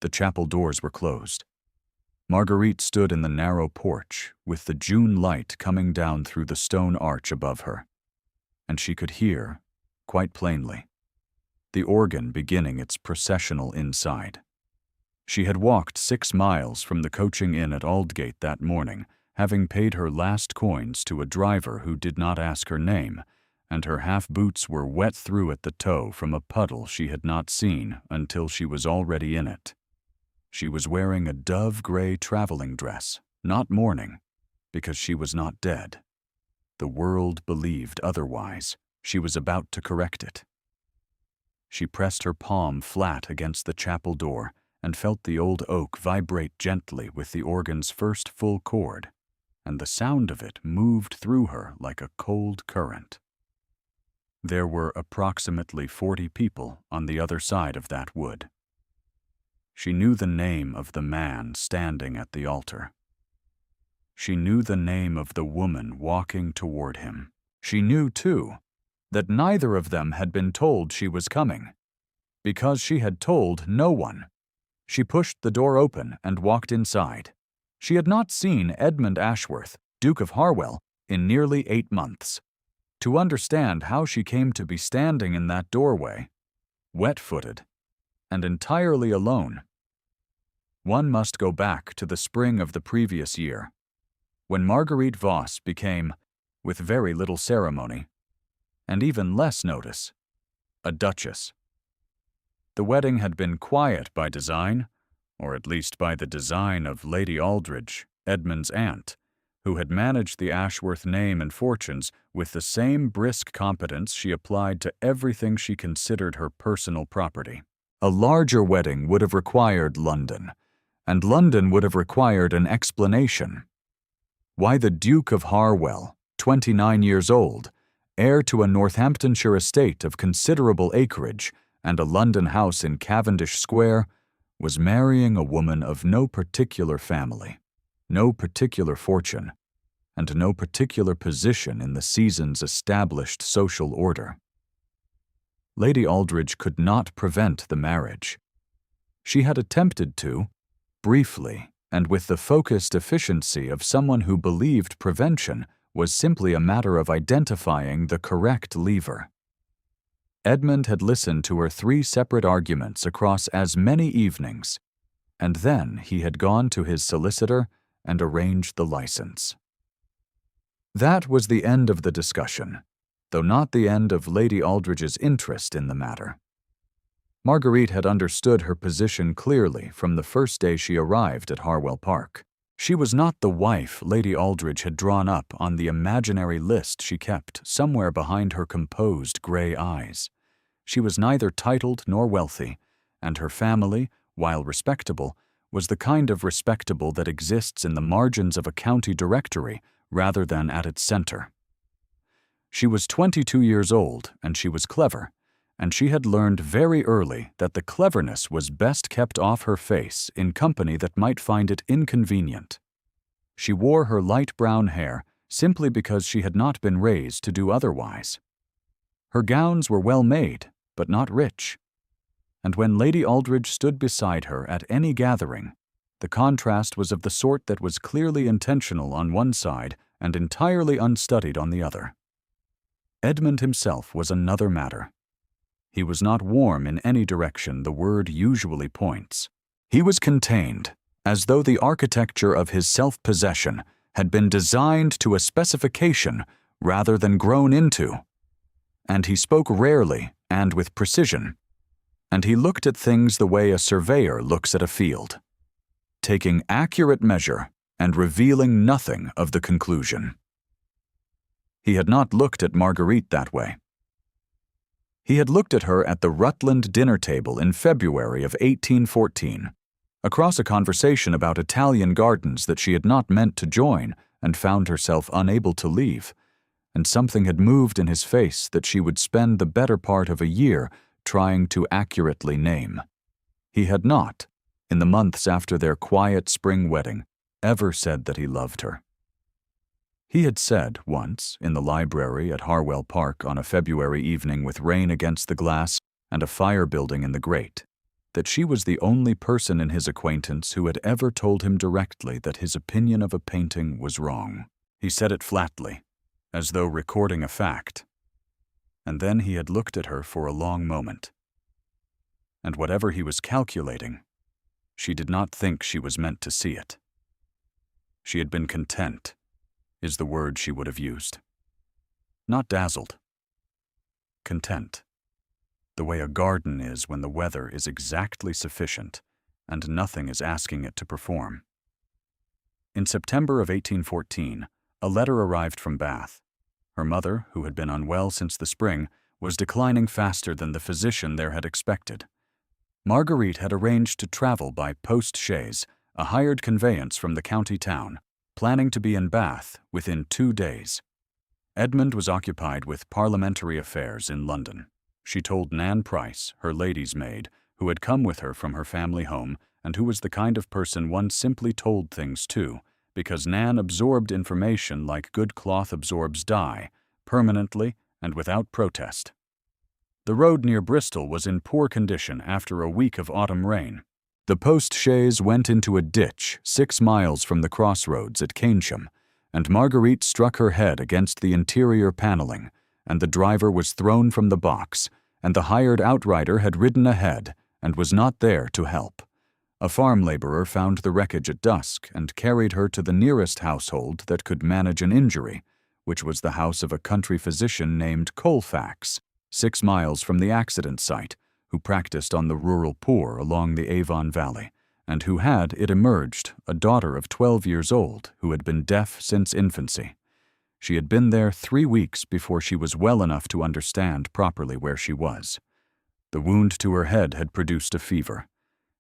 The chapel doors were closed. Marguerite stood in the narrow porch, with the June light coming down through the stone arch above her, and she could hear, quite plainly, the organ beginning its processional inside. She had walked 6 miles from the coaching inn at Aldgate that morning, having paid her last coins to a driver who did not ask her name, and her half-boots were wet through at the toe from a puddle she had not seen until she was already in it. She was wearing a dove-gray traveling dress, not mourning, because she was not dead. The world believed otherwise. She was about to correct it. She pressed her palm flat against the chapel door and felt the old oak vibrate gently with the organ's first full chord, and the sound of it moved through her like a cold current. There were approximately 40 people on the other side of that wood. She knew the name of the man standing at the altar. She knew the name of the woman walking toward him. She knew, too, that neither of them had been told she was coming, because she had told no one. She pushed the door open and walked inside. She had not seen Edmund Ashworth, Duke of Harwell, in nearly 8 months. To understand how she came to be standing in that doorway, wet-footed, and entirely alone, one must go back to the spring of the previous year, when Marguerite Voss became, with very little ceremony, and even less notice, a duchess. The wedding had been quiet by design, or at least by the design of Lady Aldridge, Edmund's aunt, who had managed the Ashworth name and fortunes with the same brisk competence she applied to everything she considered her personal property. A larger wedding would have required London, and London would have required an explanation. Why the Duke of Harwell, 29 years old, heir to a Northamptonshire estate of considerable acreage and a London house in Cavendish Square, was marrying a woman of no particular family, no particular fortune, and no particular position in the season's established social order. Lady Aldridge could not prevent the marriage. She had attempted to, briefly, and with the focused efficiency of someone who believed prevention was simply a matter of identifying the correct lever. Edmund had listened to her 3 separate arguments across as many evenings, and then he had gone to his solicitor and arranged the license. That was the end of the discussion, though not the end of Lady Aldridge's interest in the matter. Marguerite had understood her position clearly from the first day she arrived at Harwell Park. She was not the wife Lady Aldridge had drawn up on the imaginary list she kept somewhere behind her composed gray eyes. She was neither titled nor wealthy, and her family, while respectable, was the kind of respectable that exists in the margins of a county directory rather than at its center. She was 22 years old, and she was clever, and she had learned very early that the cleverness was best kept off her face in company that might find it inconvenient. She wore her light brown hair simply because she had not been raised to do otherwise. Her gowns were well made, but not rich, and when Lady Aldridge stood beside her at any gathering, the contrast was of the sort that was clearly intentional on one side and entirely unstudied on the other. Edmund himself was another matter. He was not warm in any direction the word usually points. He was contained, as though the architecture of his self-possession had been designed to a specification rather than grown into. And he spoke rarely and with precision, and he looked at things the way a surveyor looks at a field, taking accurate measure and revealing nothing of the conclusion. He had not looked at Marguerite that way. He had looked at her at the Rutland dinner table in February of 1814, across a conversation about Italian gardens that she had not meant to join and found herself unable to leave, and something had moved in his face that she would spend the better part of a year trying to accurately name. He had not, in the months after their quiet spring wedding, ever said that he loved her. He had said once, in the library at Harwell Park on a February evening with rain against the glass and a fire building in the grate, that she was the only person in his acquaintance who had ever told him directly that his opinion of a painting was wrong. He said it flatly, as though recording a fact. And then he had looked at her for a long moment. And whatever he was calculating, she did not think she was meant to see it. She had been content, is the word she would have used. Not dazzled. Content. The way a garden is when the weather is exactly sufficient and nothing is asking it to perform. In September of 1814, a letter arrived from Bath. Her mother, who had been unwell since the spring, was declining faster than the physician there had expected. Marguerite had arranged to travel by post-chaise, a hired conveyance from the county town, planning to be in Bath within 2 days. Edmund was occupied with parliamentary affairs in London. She told Nan Price, her lady's maid, who had come with her from her family home and who was the kind of person one simply told things to, because Nan absorbed information like good cloth absorbs dye, permanently and without protest. The road near Bristol was in poor condition after a week of autumn rain. The post-chaise went into a ditch 6 miles from the crossroads at Keynsham, and Marguerite struck her head against the interior paneling, and the driver was thrown from the box, and the hired outrider had ridden ahead and was not there to help. A farm laborer found the wreckage at dusk and carried her to the nearest household that could manage an injury, which was the house of a country physician named Colfax, 6 miles from the accident site, who practiced on the rural poor along the Avon Valley, and who had, it emerged, a daughter of 12 years old who had been deaf since infancy. She had been there 3 weeks before she was well enough to understand properly where she was. The wound to her head had produced a fever,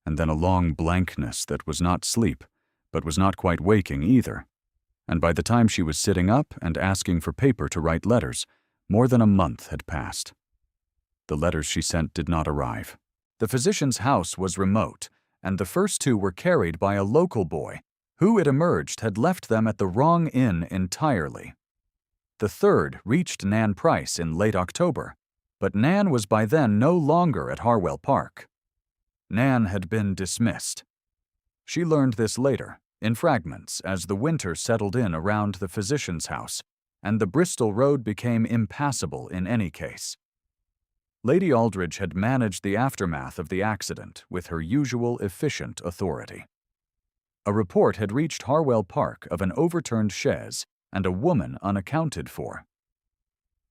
and then a long blankness that was not sleep, but was not quite waking either. And by the time she was sitting up and asking for paper to write letters, more than a month had passed. The letters she sent did not arrive. The physician's house was remote, and the first 2 were carried by a local boy, who, it emerged, had left them at the wrong inn entirely. The 3rd reached Nan Price in late October, but Nan was by then no longer at Harwell Park. Nan had been dismissed. She learned this later, in fragments, as the winter settled in around the physician's house, and the Bristol road became impassable in any case. Lady Aldridge had managed the aftermath of the accident with her usual efficient authority. A report had reached Harwell Park of an overturned chaise and a woman unaccounted for.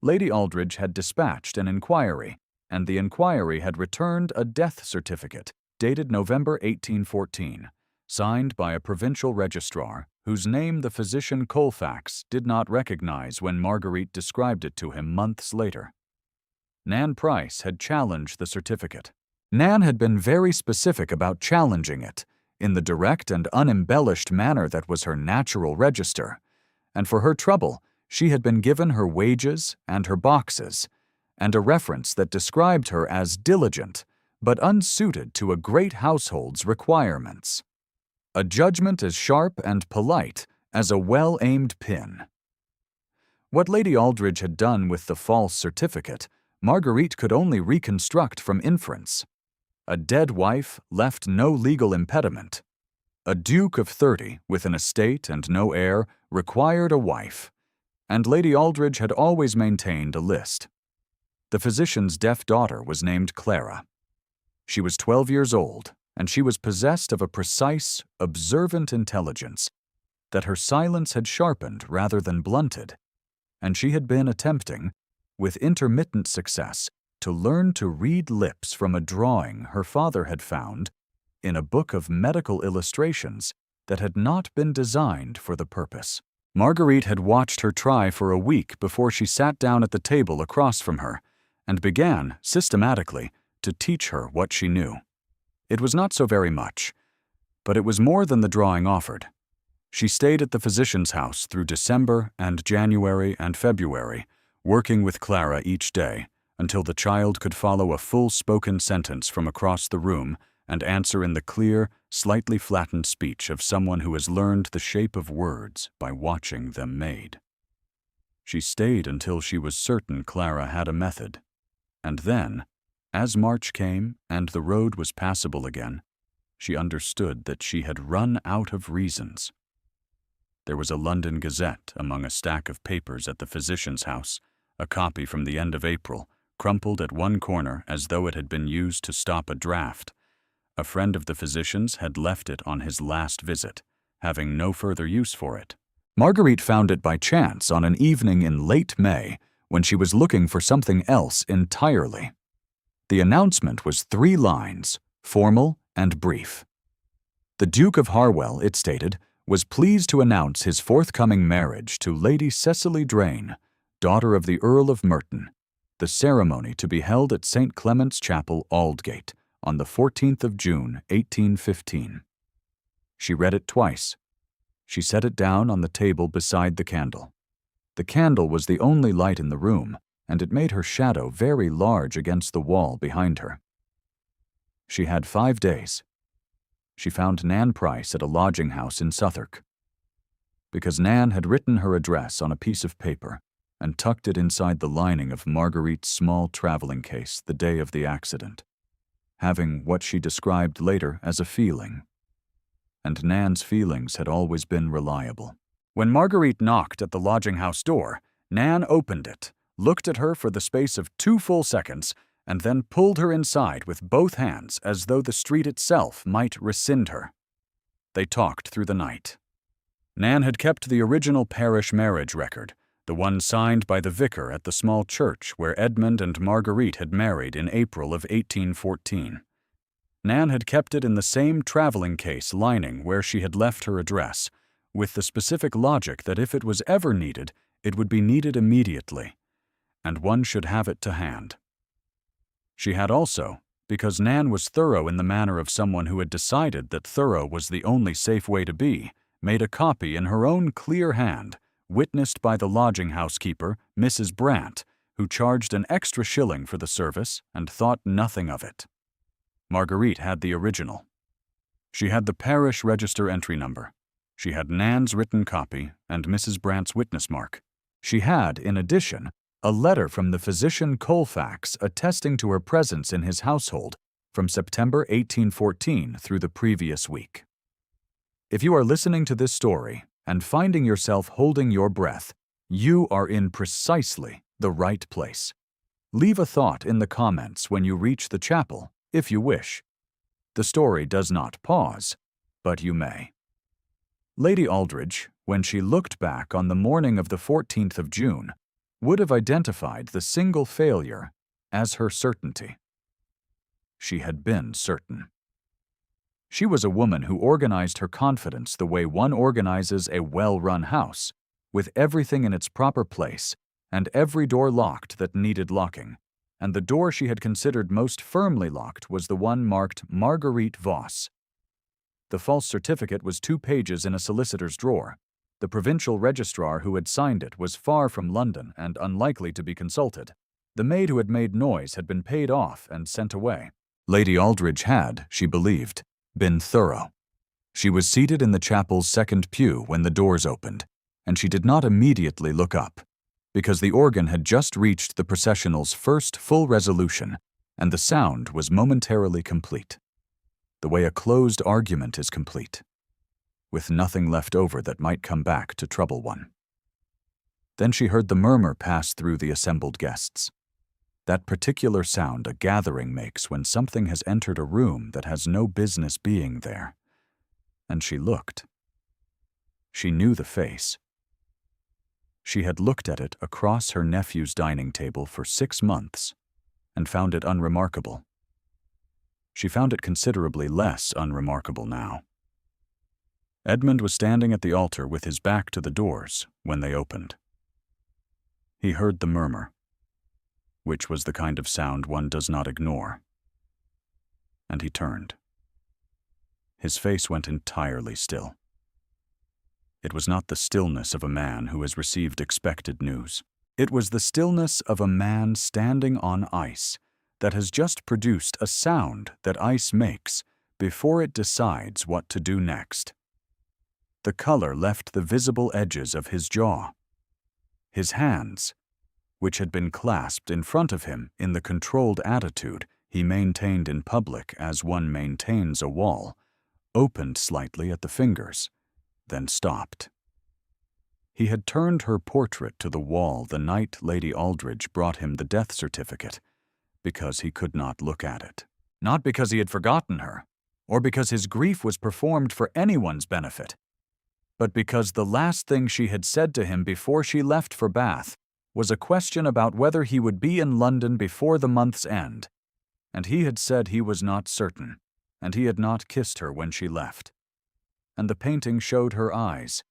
Lady Aldridge had dispatched an inquiry, and the inquiry had returned a death certificate dated November 1814, signed by a provincial registrar whose name the physician Colfax did not recognize when Marguerite described it to him months later. Nan Price had challenged the certificate. Nan had been very specific about challenging it, in the direct and unembellished manner that was her natural register, and for her trouble, she had been given her wages and her boxes, and a reference that described her as diligent, but unsuited to a great household's requirements. A judgment as sharp and polite as a well-aimed pin. What Lady Aldridge had done with the false certificate, Marguerite could only reconstruct from inference. A dead wife left no legal impediment. A duke of 30, with an estate and no heir, required a wife, and Lady Aldridge had always maintained a list. The physician's deaf daughter was named Clara. She was 12 years old, and she was possessed of a precise, observant intelligence that her silence had sharpened rather than blunted, and she had been attempting, with intermittent success, to learn to read lips from a drawing her father had found in a book of medical illustrations that had not been designed for the purpose. Marguerite had watched her try for a week before she sat down at the table across from her and began, systematically, to teach her what she knew. It was not so very much, but it was more than the drawing offered. She stayed at the physician's house through December and January and February, working with Clara each day until the child could follow a full spoken sentence from across the room and answer in the clear, slightly flattened speech of someone who has learned the shape of words by watching them made. She stayed until she was certain Clara had a method, and then, As March came and the road was passable again, she understood that she had run out of reasons. There was a London Gazette among a stack of papers at the physician's house, a copy from the end of April, crumpled at one corner as though it had been used to stop a draft. A friend of the physician's had left it on his last visit, having no further use for it. Marguerite found it by chance on an evening in late May when she was looking for something else entirely. The announcement was 3 lines, formal and brief. The Duke of Harwell, it stated, was pleased to announce his forthcoming marriage to Lady Cecily Drain, daughter of the Earl of Merton, the ceremony to be held at St. Clement's Chapel, Aldgate, on the 14th of June, 1815. She read it twice. She set it down on the table beside the candle. The candle was the only light in the room, and it made her shadow very large against the wall behind her. She had 5 days. She found Nan Price at a lodging house in Southwark. Because Nan had written her address on a piece of paper and tucked it inside the lining of Marguerite's small traveling case the day of the accident, having what she described later as a feeling. And Nan's feelings had always been reliable. When Marguerite knocked at the lodging house door, Nan opened it, looked at her for the space of 2 full seconds, and then pulled her inside with both hands as though the street itself might rescind her. They talked through the night. Nan had kept the original parish marriage record, the one signed by the vicar at the small church where Edmund and Marguerite had married in April of 1814. Nan had kept it in the same traveling case lining where she had left her address, with the specific logic that if it was ever needed, it would be needed immediately, and one should have it to hand. She had also, because Nan was thorough in the manner of someone who had decided that thorough was the only safe way to be, made a copy in her own clear hand, witnessed by the lodging house keeper, Mrs. Brant, who charged an extra shilling for the service and thought nothing of it. Marguerite had the original. She had the parish register entry number. She had Nan's written copy and Mrs. Brant's witness mark. She had, in addition, a letter from the physician Colfax attesting to her presence in his household from September 1814 through the previous week. If you are listening to this story and finding yourself holding your breath, you are in precisely the right place. Leave a thought in the comments when you reach the chapel, if you wish. The story does not pause, but you may. Lady Aldridge, when she looked back on the morning of the 14th of June, would have identified the single failure as her certainty. She had been certain. She was a woman who organized her confidence the way one organizes a well-run house, with everything in its proper place and every door locked that needed locking, and the door she had considered most firmly locked was the one marked Marguerite Voss. The false certificate was 2 pages in a solicitor's drawer. The provincial registrar who had signed it was far from London and unlikely to be consulted. The maid who had made noise had been paid off and sent away. Lady Aldridge had, she believed, been thorough. She was seated in the chapel's second pew when the doors opened, and she did not immediately look up, because the organ had just reached the processional's first full resolution, and the sound was momentarily complete. The way a closed argument is complete, with nothing left over that might come back to trouble one. Then she heard the murmur pass through the assembled guests. That particular sound a gathering makes when something has entered a room that has no business being there. And she looked. She knew the face. She had looked at it across her nephew's dining table for 6 months and found it unremarkable. She found it considerably less unremarkable now. Edmund was standing at the altar with his back to the doors when they opened. He heard the murmur, which was the kind of sound one does not ignore, and he turned. His face went entirely still. It was not the stillness of a man who has received expected news. It was the stillness of a man standing on ice that has just produced a sound that ice makes before it decides what to do next. The color left the visible edges of his jaw. His hands, which had been clasped in front of him in the controlled attitude he maintained in public as one maintains a wall, opened slightly at the fingers, then stopped. He had turned her portrait to the wall the night Lady Aldridge brought him the death certificate, because he could not look at it. Not because he had forgotten her, or because his grief was performed for anyone's benefit, but because the last thing she had said to him before she left for Bath was a question about whether he would be in London before the month's end, and he had said he was not certain, and he had not kissed her when she left. And the painting showed her eyes,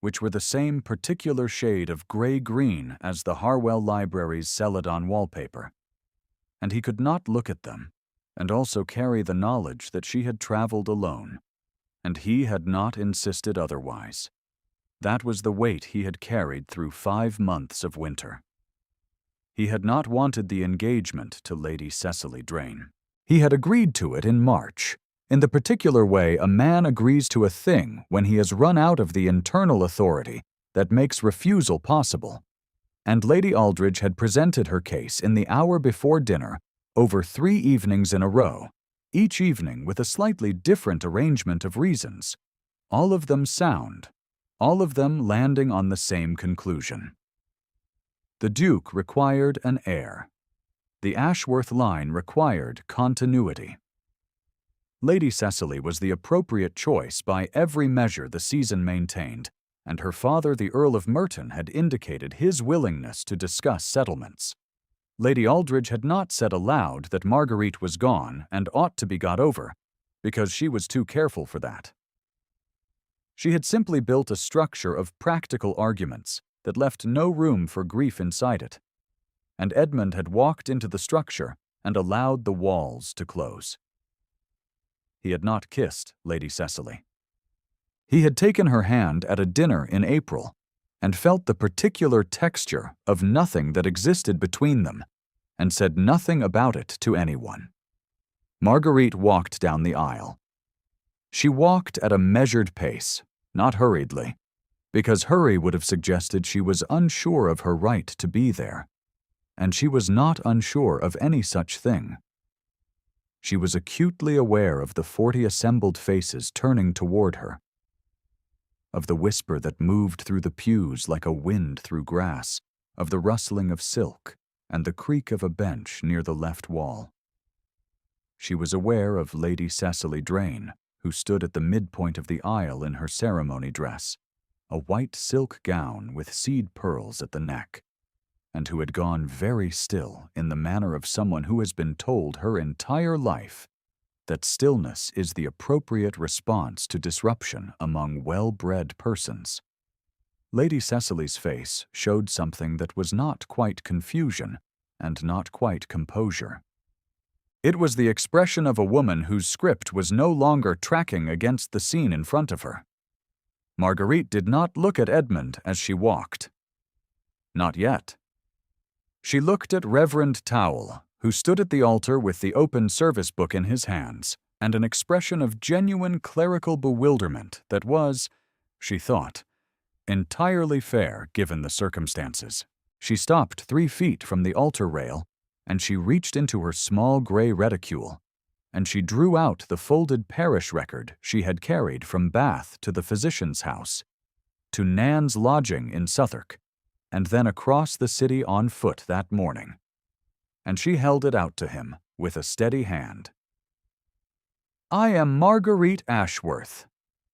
which were the same particular shade of gray-green as the Harwell Library's Celadon wallpaper. And he could not look at them, and also carry the knowledge that she had traveled alone, and he had not insisted otherwise. That was the weight he had carried through 5 months of winter. He had not wanted the engagement to Lady Cecily Drane. He had agreed to it in March, in the particular way a man agrees to a thing when he has run out of the internal authority that makes refusal possible. And Lady Aldridge had presented her case in the hour before dinner over 3 evenings in a row, each evening with a slightly different arrangement of reasons, all of them sound, all of them landing on the same conclusion. The Duke required an heir. The Ashworth line required continuity. Lady Cecily was the appropriate choice by every measure the season maintained, and her father, the Earl of Merton, had indicated his willingness to discuss settlements. Lady Aldridge had not said aloud that Marguerite was gone and ought to be got over, because she was too careful for that. She had simply built a structure of practical arguments that left no room for grief inside it, and Edmund had walked into the structure and allowed the walls to close. He had not kissed Lady Cecily. He had taken her hand at a dinner in April and felt the particular texture of nothing that existed between them, and said nothing about it to anyone. Marguerite walked down the aisle. She walked at a measured pace, not hurriedly, because hurry would have suggested she was unsure of her right to be there, and she was not unsure of any such thing. She was acutely aware of the 40 assembled faces turning toward her, of the whisper that moved through the pews like a wind through grass, of the rustling of silk and the creak of a bench near the left wall. She was aware of Lady Cecily Drane, who stood at the midpoint of the aisle in her ceremony dress, a white silk gown with seed pearls at the neck, and who had gone very still in the manner of someone who has been told her entire life that stillness is the appropriate response to disruption among well-bred persons. Lady Cecily's face showed something that was not quite confusion and not quite composure. It was the expression of a woman whose script was no longer tracking against the scene in front of her. Marguerite did not look at Edmund as she walked. Not yet. She looked at Reverend Towle, who stood at the altar with the open service book in his hands, and an expression of genuine clerical bewilderment that was, she thought, entirely fair given the circumstances. She stopped 3 feet from the altar rail, and she reached into her small gray reticule, and she drew out the folded parish record she had carried from Bath to the physician's house, to Nan's lodging in Southwark, and then across the city on foot that morning. And she held it out to him with a steady hand. "I am Marguerite Ashworth,"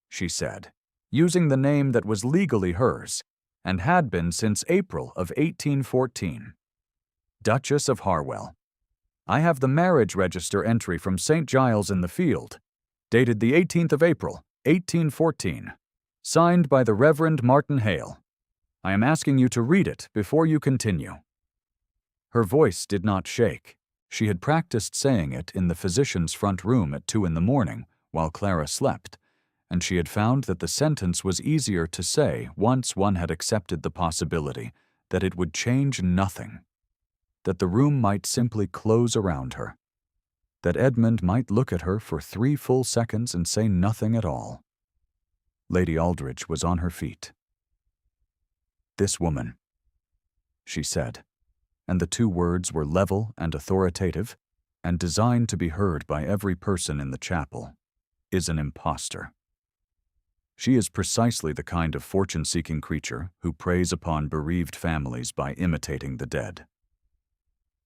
she said, using the name that was legally hers, and had been since April of 1814. "Duchess of Harwell. I have the marriage register entry from St. Giles in the Field, dated the 18th of April, 1814, signed by the Reverend Martin Hale. I am asking you to read it before you continue." Her voice did not shake. She had practiced saying it in the physician's front room at 2 a.m. while Clara slept, and she had found that the sentence was easier to say once one had accepted the possibility that it would change nothing, that the room might simply close around her, that Edmund might look at her for 3 full seconds and say nothing at all. Lady Aldridge was on her feet. "This woman," she said, and the 2 words were level and authoritative, and designed to be heard by every person in the chapel, is an impostor. She is precisely the kind of fortune-seeking creature who preys upon bereaved families by imitating the dead.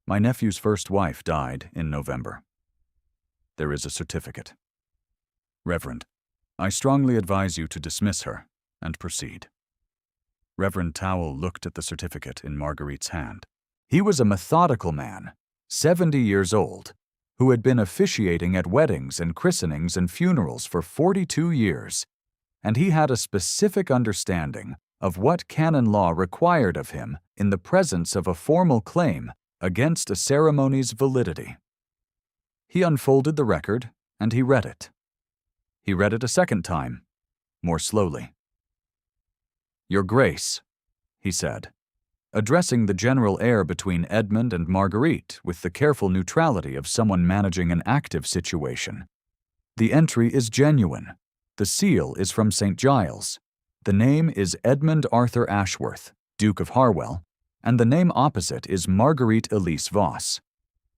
My nephew's first wife died in November. There is a certificate. Reverend, I strongly advise you to dismiss her and proceed. Reverend Towell looked at the certificate in Marguerite's hand. He was a methodical man, 70 years old, who had been officiating at weddings and christenings and funerals for 42 years, and he had a specific understanding of what canon law required of him in the presence of a formal claim against a ceremony's validity. He unfolded the record, and he read it. He read it a second time, more slowly. Your Grace, he said, addressing the general air between Edmund and Marguerite with the careful neutrality of someone managing an active situation. The entry is genuine. The seal is from St. Giles. The name is Edmund Arthur Ashworth, Duke of Harwell, and the name opposite is Marguerite Elise Voss.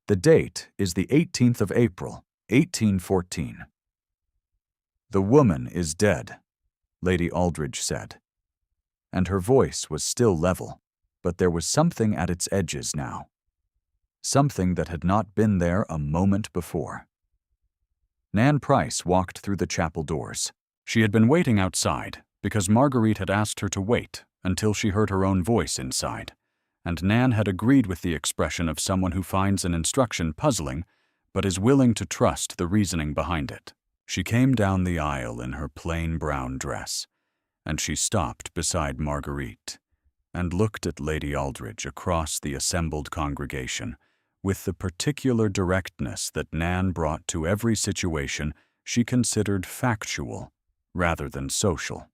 The date is the 18th of April, 1814. The woman is dead, Lady Aldridge said, and her voice was still level, but there was something at its edges now, something that had not been there a moment before. Nan Price walked through the chapel doors. She had been waiting outside because Marguerite had asked her to wait until she heard her own voice inside, and Nan had agreed with the expression of someone who finds an instruction puzzling but is willing to trust the reasoning behind it. She came down the aisle in her plain brown dress, and she stopped beside Marguerite and looked at Lady Aldridge across the assembled congregation with the particular directness that Nan brought to every situation she considered factual rather than social.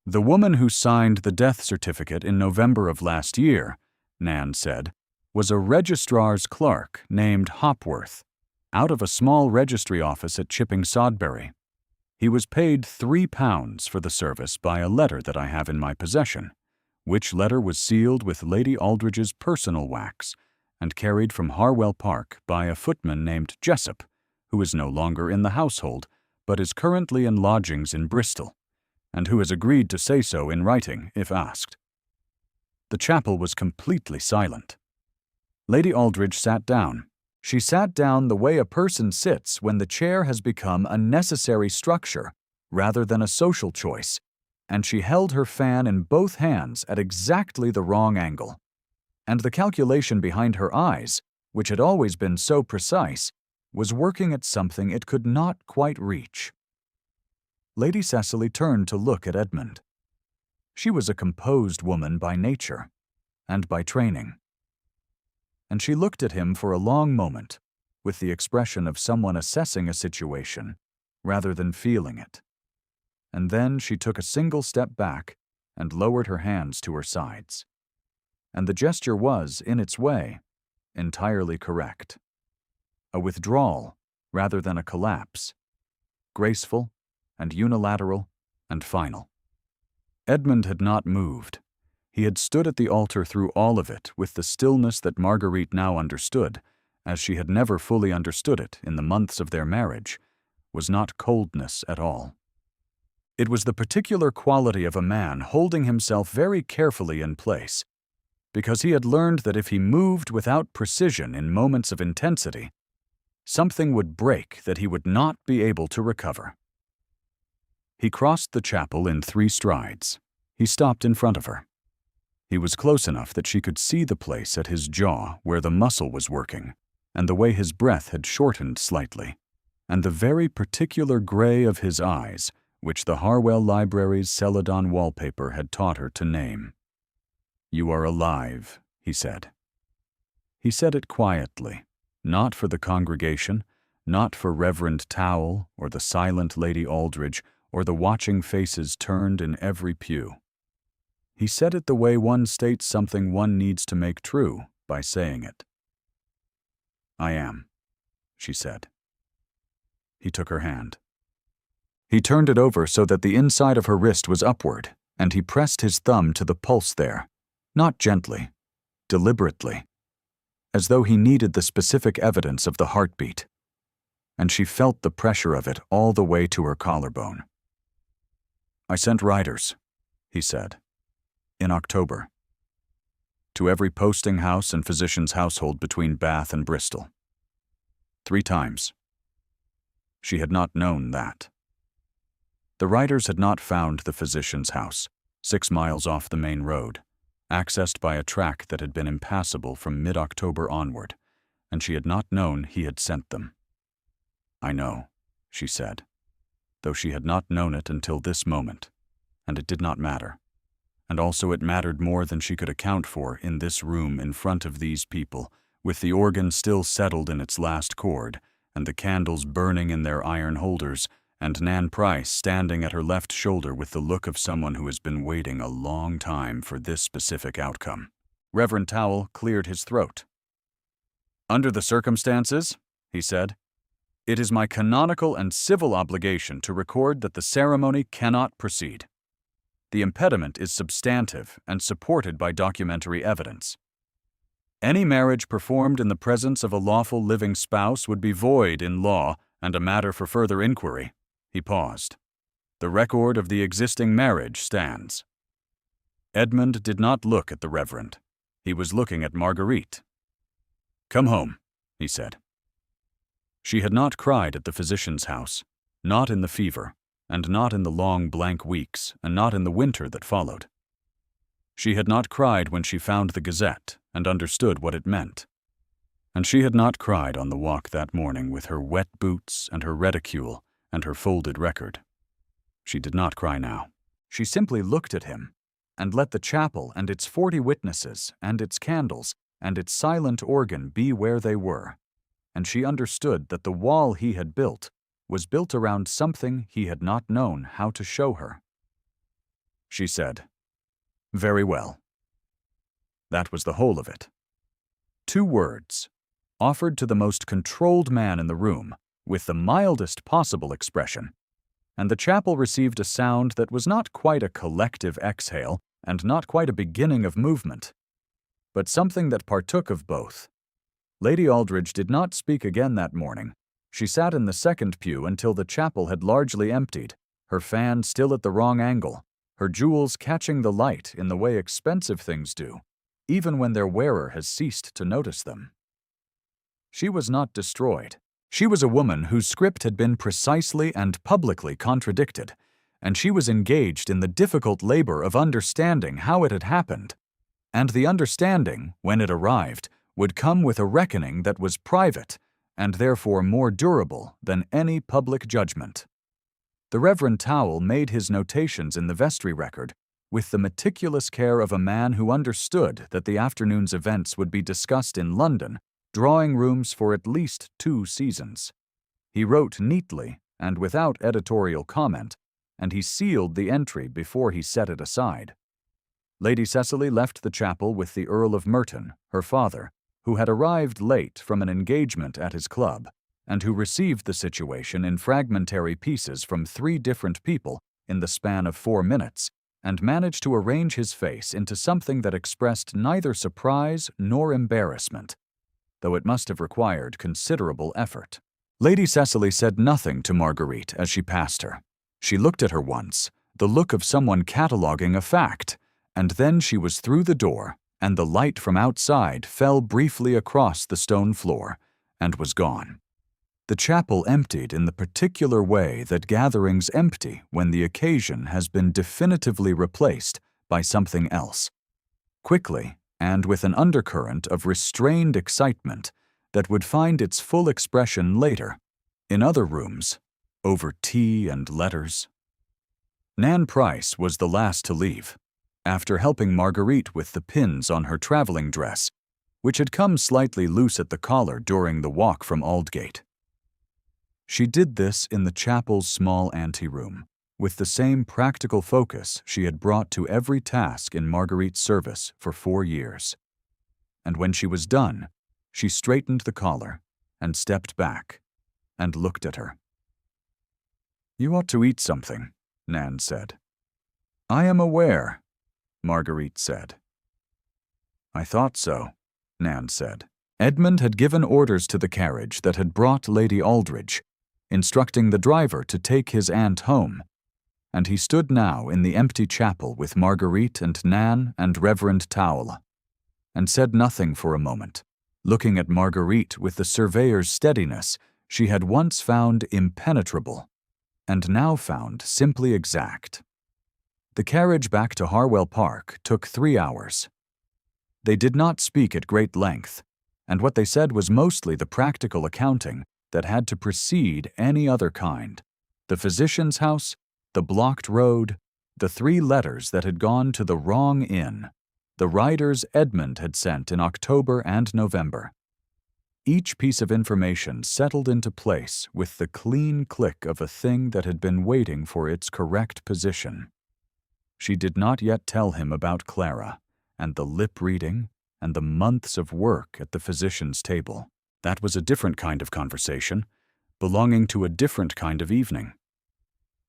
The woman who signed the death certificate in November of last year, Nan said, was a registrar's clerk named Hopworth, out of a small registry office at Chipping Sodbury. He was paid £3 for the service by a letter that I have in my possession, which letter was sealed with Lady Aldridge's personal wax and carried from Harwell Park by a footman named Jessup, who is no longer in the household, but is currently in lodgings in Bristol, and who has agreed to say so in writing if asked. The chapel was completely silent. Lady Aldridge sat down. She sat down the way a person sits when the chair has become a necessary structure rather than a social choice, and she held her fan in both hands at exactly the wrong angle. And the calculation behind her eyes, which had always been so precise, was working at something it could not quite reach. Lady Cecily turned to look at Edmund. She was a composed woman by nature and by training, and she looked at him for a long moment with the expression of someone assessing a situation rather than feeling it. And then she took a single step back and lowered her hands to her sides. And the gesture was, in its way, entirely correct. A withdrawal rather than a collapse, graceful and unilateral and final. Edmund had not moved. He had stood at the altar through all of it with the stillness that Marguerite now understood, as she had never fully understood it in the months of their marriage, was not coldness at all. It was the particular quality of a man holding himself very carefully in place, because he had learned that if he moved without precision in moments of intensity, something would break that he would not be able to recover. He crossed the chapel in 3 strides. He stopped in front of her. He was close enough that she could see the place at his jaw where the muscle was working, and the way his breath had shortened slightly, and the very particular gray of his eyes, which the Harwell Library's Celadon wallpaper had taught her to name. "You are alive," he said. He said it quietly, not for the congregation, not for Reverend Towell or the silent Lady Aldridge or the watching faces turned in every pew. He said it the way one states something one needs to make true by saying it. "I am," she said. He took her hand. He turned it over so that the inside of her wrist was upward, and he pressed his thumb to the pulse there, not gently, deliberately. as though he needed the specific evidence of the heartbeat, and she felt the pressure of it all the way to her collarbone. "I sent riders," he said, "in October, to every posting house and physician's household between Bath and Bristol. 3 times. She had not known that. The riders had not found the physician's house, 6 miles off the main road, accessed by a track that had been impassable from mid-October onward, and she had not known he had sent them. "I know," she said, though she had not known it until this moment, and it did not matter. And also it mattered more than she could account for in this room in front of these people, with the organ still settled in its last chord, and the candles burning in their iron holders, and Nan Price standing at her left shoulder with the look of someone who has been waiting a long time for this specific outcome. Reverend Towel cleared his throat. "Under the circumstances," he said, "it is my canonical and civil obligation to record that the ceremony cannot proceed. The impediment is substantive and supported by documentary evidence. Any marriage performed in the presence of a lawful living spouse would be void in law and a matter for further inquiry." He paused. "The record of the existing marriage stands." Edmund did not look at the Reverend. He was looking at Marguerite. "Come home," he said. She had not cried at the physician's house, not in the fever, and not in the long blank weeks, and not in the winter that followed. She had not cried when she found the Gazette and understood what it meant. And she had not cried on the walk that morning with her wet boots and her reticule and her folded record. She did not cry now. She simply looked at him and let the chapel and its 40 witnesses and its candles and its silent organ be where they were, and she understood that the wall he had built was built around something he had not known how to show her. She said, "Very well." That was the whole of it. 2 words, offered to the most controlled man in the room, with the mildest possible expression, and the chapel received a sound that was not quite a collective exhale and not quite a beginning of movement, but something that partook of both. Lady Aldridge did not speak again that morning. She sat in the second pew until the chapel had largely emptied, her fan still at the wrong angle, her jewels catching the light in the way expensive things do, even when their wearer has ceased to notice them. She was not destroyed. She was a woman whose script had been precisely and publicly contradicted, and she was engaged in the difficult labor of understanding how it had happened. And the understanding, when it arrived, would come with a reckoning that was private, and therefore more durable than any public judgment. The Reverend Towel made his notations in the vestry record with the meticulous care of a man who understood that the afternoon's events would be discussed in London, drawing rooms for at least 2 seasons. He wrote neatly and without editorial comment, and he sealed the entry before he set it aside. Lady Cecily left the chapel with the Earl of Merton, her father, who had arrived late from an engagement at his club, and who received the situation in fragmentary pieces from 3 different people in the span of 4 minutes, and managed to arrange his face into something that expressed neither surprise nor embarrassment, though it must have required considerable effort. Lady Cecily said nothing to Marguerite as she passed her. She looked at her once, the look of someone cataloguing a fact, and then she was through the door, and the light from outside fell briefly across the stone floor, and was gone. The chapel emptied in the particular way that gatherings empty when the occasion has been definitively replaced by something else. Quickly, and with an undercurrent of restrained excitement that would find its full expression later, in other rooms, over tea and letters. Nan Price was the last to leave, after helping Marguerite with the pins on her traveling dress, which had come slightly loose at the collar during the walk from Aldgate. She did this in the chapel's small anteroom, with the same practical focus she had brought to every task in Marguerite's service for 4 years. And when she was done, she straightened the collar and stepped back and looked at her. "You ought to eat something," Nan said. "I am aware," Marguerite said. "I thought so," Nan said, Edmund had given orders to the carriage that had brought Lady Aldridge, instructing the driver to take his aunt home, and he stood now in the empty chapel with Marguerite and Nan and Reverend Towle, and said nothing for a moment, looking at Marguerite with the surveyor's steadiness she had once found impenetrable, and now found simply exact. The carriage back to Harwell Park took 3 hours. They did not speak at great length, and what they said was mostly the practical accounting that had to precede any other kind: the physician's house, the blocked road, the 3 letters that had gone to the wrong inn, the riders Edmund had sent in October and November. Each piece of information settled into place with the clean click of a thing that had been waiting for its correct position. She did not yet tell him about Clara, and the lip-reading, and the months of work at the physician's table. That was a different kind of conversation, belonging to a different kind of evening.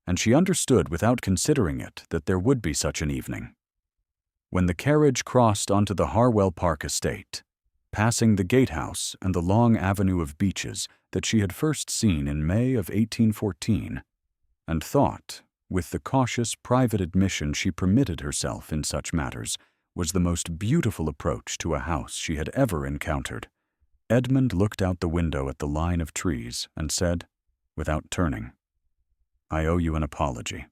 And she understood without considering it that there would be such an evening. When the carriage crossed onto the Harwell Park estate, passing the gatehouse and the long avenue of beeches that she had first seen in May of 1814, and thought, with the cautious private admission she permitted herself in such matters, was the most beautiful approach to a house she had ever encountered, Edmund looked out the window at the line of trees and said, without turning, "I owe you an apology."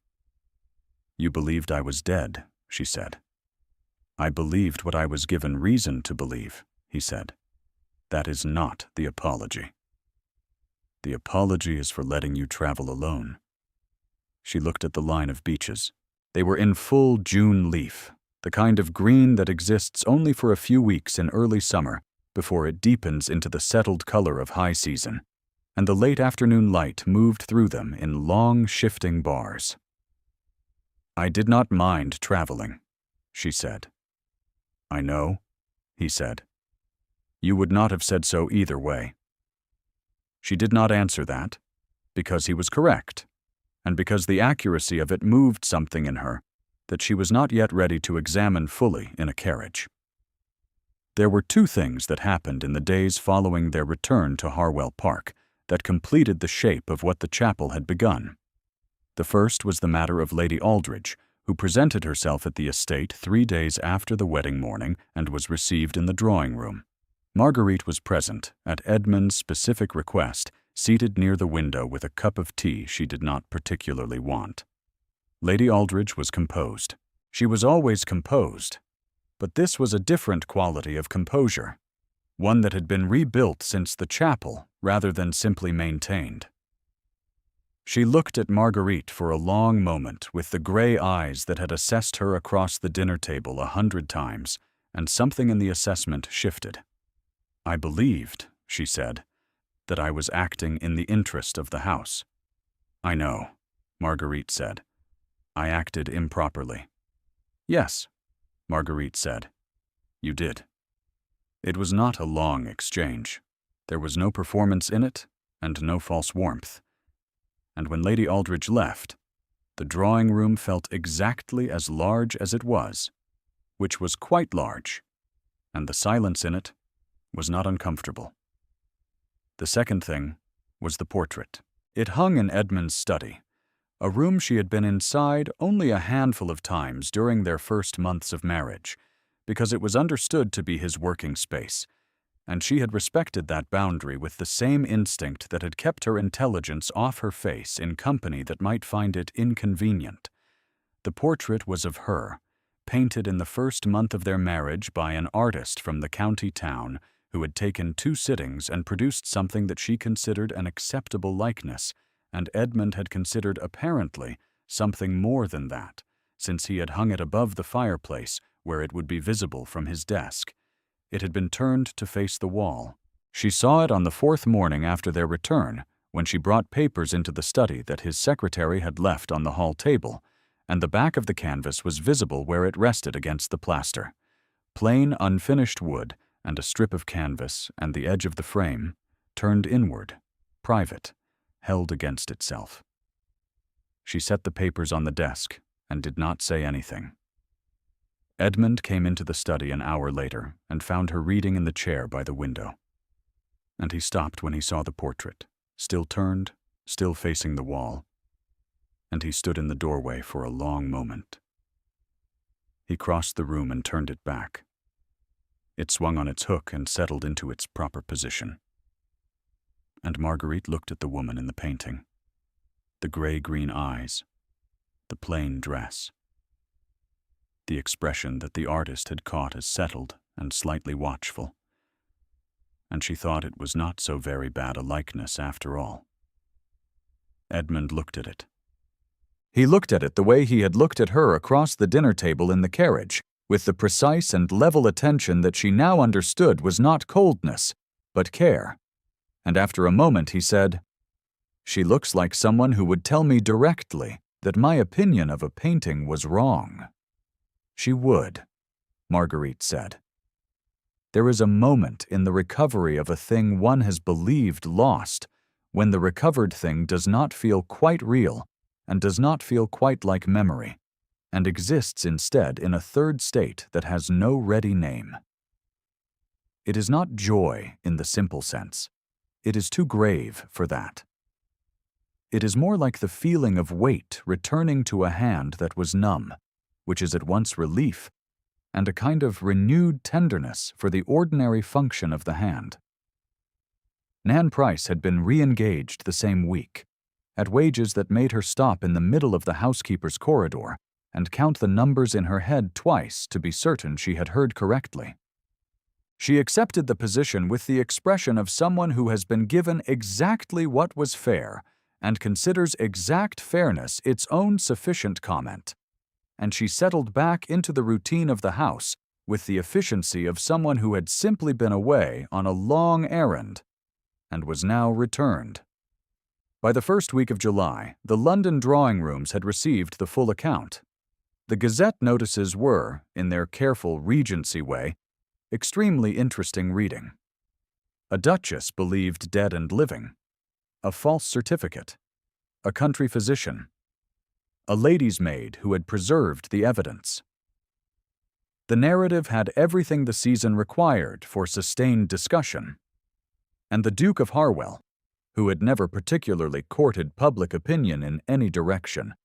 "You believed I was dead," she said. "I believed what I was given reason to believe," he said. "That is not the apology. The apology is for letting you travel alone." She looked at the line of beeches. They were in full June leaf, the kind of green that exists only for a few weeks in early summer before it deepens into the settled color of high season, and the late afternoon light moved through them in long, shifting bars. "I did not mind traveling," she said. "I know," he said. "You would not have said so either way." She did not answer that, because he was correct, and because the accuracy of it moved something in her that she was not yet ready to examine fully in a carriage. There were 2 things that happened in the days following their return to Harwell Park that completed the shape of what the chapel had begun. The first was the matter of Lady Aldridge, who presented herself at the estate 3 days after the wedding morning and was received in the drawing-room. Marguerite was present, at Edmund's specific request, seated near the window with a cup of tea she did not particularly want. Lady Aldridge was composed. She was always composed, but this was a different quality of composure, one that had been rebuilt since the chapel rather than simply maintained. She looked at Marguerite for a long moment with the gray eyes that had assessed her across the dinner table 100 times, and something in the assessment shifted. "I believed," she said, "that I was acting in the interest of the house." "I know," Marguerite said. "I acted improperly." "Yes," Marguerite said. "You did." It was not a long exchange. There was no performance in it, and no false warmth. And when Lady Aldridge left, the drawing-room felt exactly as large as it was, which was quite large, and the silence in it was not uncomfortable. The second thing was the portrait. It hung in Edmund's study, a room she had been inside only a handful of times during their first months of marriage, because it was understood to be his working space, and she had respected that boundary with the same instinct that had kept her intelligence off her face in company that might find it inconvenient. The portrait was of her, painted in the first month of their marriage by an artist from the county town who had taken 2 sittings and produced something that she considered an acceptable likeness, and Edmund had considered apparently something more than that, since he had hung it above the fireplace where it would be visible from his desk. It had been turned to face the wall. She saw it on the 4th morning after their return, when she brought papers into the study that his secretary had left on the hall table, and the back of the canvas was visible where it rested against the plaster. Plain, unfinished wood, and a strip of canvas, and the edge of the frame, turned inward, private, held against itself. She set the papers on the desk and did not say anything. Edmund came into the study an hour later and found her reading in the chair by the window. And he stopped when he saw the portrait, still turned, still facing the wall, and he stood in the doorway for a long moment. He crossed the room and turned it back. It swung on its hook and settled into its proper position. And Marguerite looked at the woman in the painting. The gray-green eyes, the plain dress, the expression that the artist had caught as settled and slightly watchful. And she thought it was not so very bad a likeness after all. Edmund looked at it. He looked at it the way he had looked at her across the dinner table in the carriage, with the precise and level attention that she now understood was not coldness, but care. And after a moment he said, "She looks like someone who would tell me directly that my opinion of a painting was wrong." "She would," Marguerite said. There is a moment in the recovery of a thing one has believed lost, when the recovered thing does not feel quite real and does not feel quite like memory, and exists instead in a third state that has no ready name. It is not joy in the simple sense. It is too grave for that. It is more like the feeling of weight returning to a hand that was numb, which is at once relief and a kind of renewed tenderness for the ordinary function of the hand. Nan Price had been re-engaged the same week, at wages that made her stop in the middle of the housekeeper's corridor and count the numbers in her head twice to be certain she had heard correctly. She accepted the position with the expression of someone who has been given exactly what was fair and considers exact fairness its own sufficient comment, and she settled back into the routine of the house with the efficiency of someone who had simply been away on a long errand and was now returned. By the first week of July, the London drawing rooms had received the full account. The Gazette notices were, in their careful Regency way, extremely interesting reading. A duchess believed dead and living, a false certificate, a country physician, a lady's maid who had preserved the evidence. The narrative had everything the season required for sustained discussion, and the Duke of Harwell, who had never particularly courted public opinion in any direction,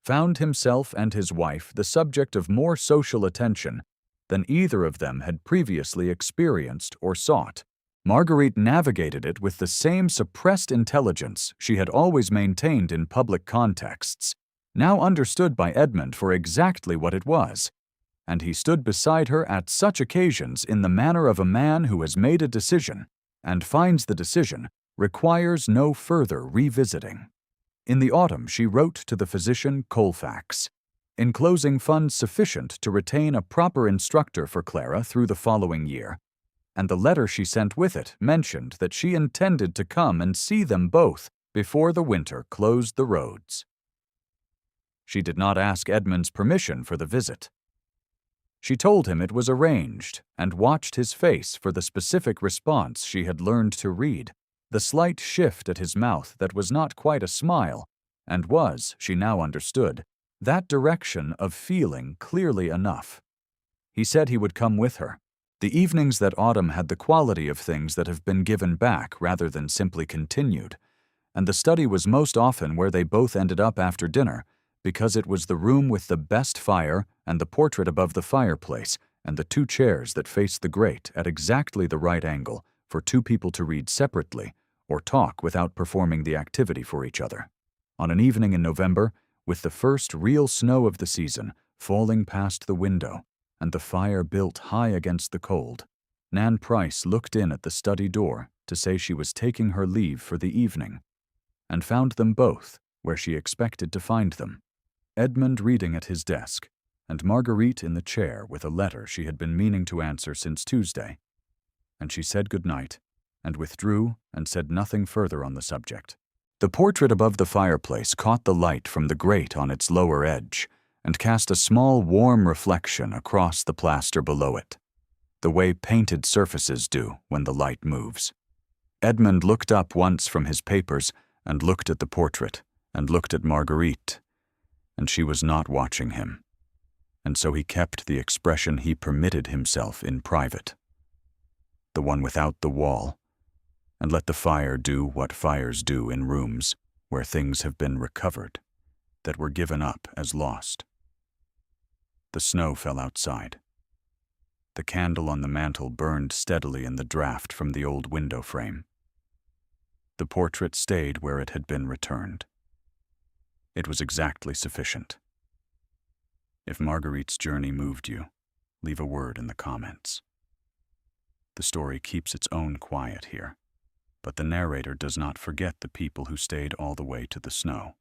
found himself and his wife the subject of more social attention than either of them had previously experienced or sought. Marguerite navigated it with the same suppressed intelligence she had always maintained in public contexts, now understood by Edmund for exactly what it was, and he stood beside her at such occasions in the manner of a man who has made a decision and finds the decision requires no further revisiting. In the autumn she wrote to the physician Colfax, enclosing funds sufficient to retain a proper instructor for Clara through the following year, and the letter she sent with it mentioned that she intended to come and see them both before the winter closed the roads. She did not ask Edmund's permission for the visit. She told him it was arranged and watched his face for the specific response she had learned to read, the slight shift at his mouth that was not quite a smile and was, she now understood, that direction of feeling clearly enough. He said he would come with her. The evenings that autumn had the quality of things that have been given back rather than simply continued, and the study was most often where they both ended up after dinner, because it was the room with the best fire and the portrait above the fireplace and the two chairs that faced the grate at exactly the right angle for two people to read separately or talk without performing the activity for each other. On an evening in November, with the first real snow of the season falling past the window and the fire built high against the cold, Nan Price looked in at the study door to say she was taking her leave for the evening, and found them both where she expected to find them, Edmund reading at his desk, and Marguerite in the chair with a letter she had been meaning to answer since Tuesday. And she said good night, and withdrew and said nothing further on the subject. The portrait above the fireplace caught the light from the grate on its lower edge and cast a small warm reflection across the plaster below it, the way painted surfaces do when the light moves. Edmund looked up once from his papers and looked at the portrait and looked at Marguerite, and she was not watching him, and so he kept the expression he permitted himself in private, the one without the wall, and let the fire do what fires do in rooms where things have been recovered that were given up as lost. The snow fell outside. The candle on the mantel burned steadily in the draught from the old window frame. The portrait stayed where it had been returned. It was exactly sufficient. If Marguerite's journey moved you, leave a word in the comments. The story keeps its own quiet here, but the narrator does not forget the people who stayed all the way to the snow.